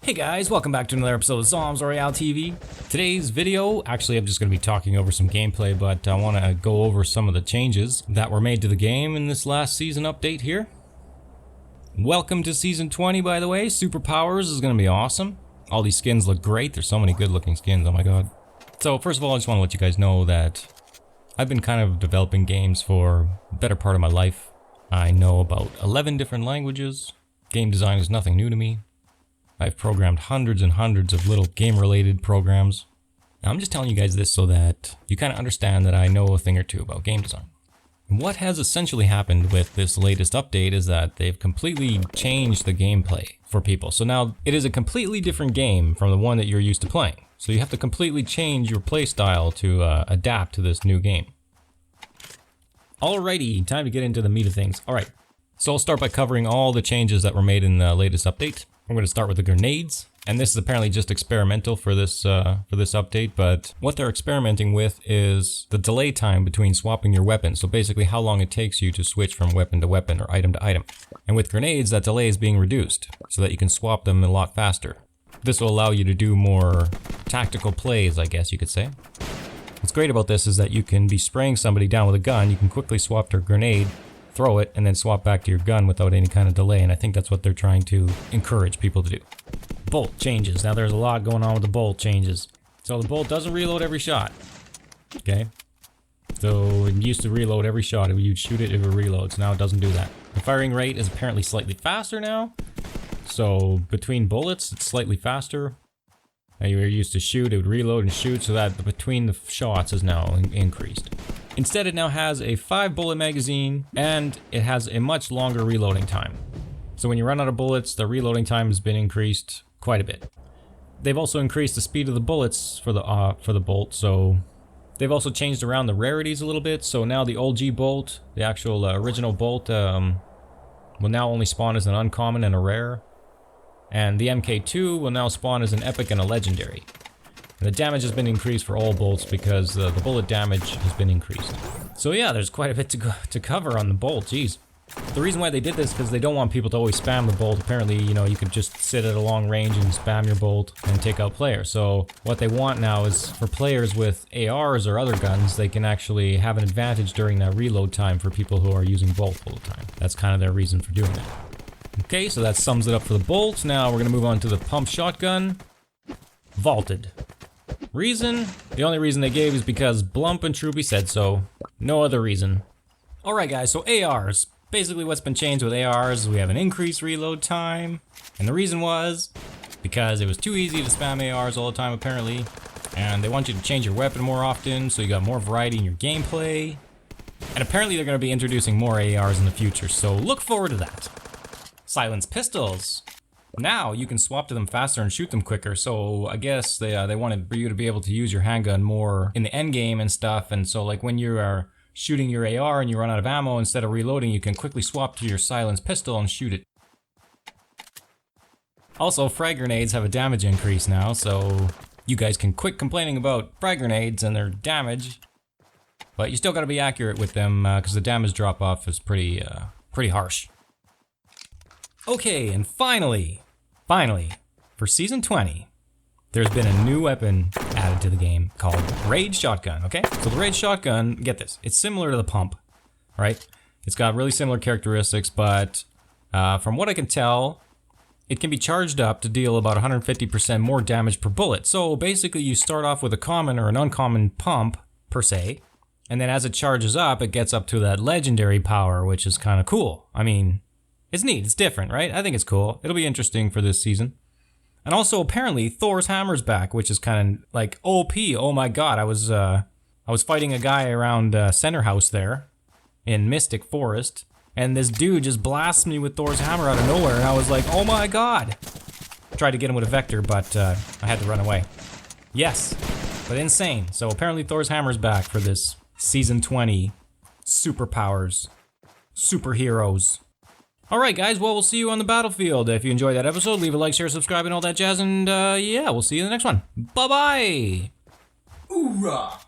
Hey guys, welcome back to another episode of Zombs Royale TV. Today's video, actually I'm just going to be talking over some gameplay, but I want to go over some of the changes that were made to the game in this last season update here. Welcome to Season 20, by the way. Superpowers is going to be awesome. All these skins look great. There's so many good looking skins, oh my god. So first of all, I just want to let you guys know that I've been kind of developing games for the better part of my life. I know about 11 different languages. Game design is nothing new to me. I've programmed hundreds and hundreds of little game-related programs. Now, I'm just telling you guys this so that you kind of understand that I know a thing or two about game design. What has essentially happened with this latest update is that they've completely changed the gameplay for people. So now it is a completely different game from the one that you're used to playing. So you have to completely change your play style to adapt to this new game. Alrighty, time to get into the meat of things. Alright, so I'll start by covering all the changes that were made in the latest update. I'm going to start with the grenades, and this is apparently just experimental for this update, but what they're experimenting with is the delay time between swapping your weapon, so basically how long it takes you to switch from weapon to weapon or item to item. And with grenades, that delay is being reduced, so that you can swap them a lot faster. This will allow you to do more tactical plays, I guess you could say. What's great about this is that you can be spraying somebody down with a gun, you can quickly swap their grenade, throw it, and then swap back to your gun without any kind of delay, and I think that's what they're trying to encourage people to do. Bolt changes. Now there's a lot going on with the bolt changes. So the bolt doesn't reload every shot. Okay? So it used to reload every shot. You'd shoot it, it would reload, so now it doesn't do that. The firing rate is apparently slightly faster now. So between bullets, it's slightly faster. You were used to shoot, it would reload and shoot, so that between the shots is now increased. Instead, it now has a 5-bullet magazine, and it has a much longer reloading time. So when you run out of bullets, the reloading time has been increased quite a bit. They've also increased the speed of the bullets for the bolt, so they've also changed around the rarities a little bit. So now the OG bolt, the actual original bolt, will now only spawn as an uncommon and a rare. And the MK2 will now spawn as an epic and a legendary. And the damage has been increased for all bolts because the bullet damage has been increased. So yeah, there's quite a bit to cover on the bolt, jeez. The reason why they did this is because they don't want people to always spam the bolt. Apparently, you know, you could just sit at a long range and spam your bolt and take out players. So what they want now is for players with ARs or other guns, they can actually have an advantage during that reload time for people who are using bolt all the time. That's kind of their reason for doing that. Okay, so that sums it up for the bolt. Now we're gonna move on to the pump shotgun. Vaulted. Reason? The only reason they gave is because Blump and Troopy said so. No other reason. Alright guys, so ARs. Basically what's been changed with ARs is we have an increased reload time. And the reason was because it was too easy to spam ARs all the time apparently. And they want you to change your weapon more often so you got more variety in your gameplay. And apparently they're going to be introducing more ARs in the future, so look forward to that. Silenced pistols. Now you can swap to them faster and shoot them quicker, so I guess they wanted for you to be able to use your handgun more in the end game and stuff, and so like when you are shooting your AR and you run out of ammo, instead of reloading you can quickly swap to your silenced pistol and shoot it. Also, frag grenades have a damage increase now, so you guys can quit complaining about frag grenades and their damage, but you still gotta be accurate with them because the damage drop off is pretty harsh. Okay, and finally, for Season 20, there's been a new weapon added to the game called Rage Shotgun, okay? So the Rage Shotgun, get this, it's similar to the pump, right? It's got really similar characteristics, but from what I can tell, it can be charged up to deal about 150% more damage per bullet. So basically you start off with a common or an uncommon pump, per se, and then as it charges up, it gets up to that legendary power, which is kind of cool. I mean, it's neat, it's different, right? I think it's cool. It'll be interesting for this season. And also, apparently, Thor's hammer's back, which is kind of like OP. Oh my god, I was fighting a guy around Center House there in Mystic Forest, and this dude just blasts me with Thor's hammer out of nowhere, and I was like, oh my god. Tried to get him with a vector, but I had to run away. Yes, but insane. So apparently Thor's hammer's back for this Season 20 superpowers, superheroes. Alright guys, well we'll see you on the battlefield. If you enjoyed that episode, leave a like, share, subscribe, and all that jazz, and yeah, we'll see you in the next one. Bye-bye! Hoorah!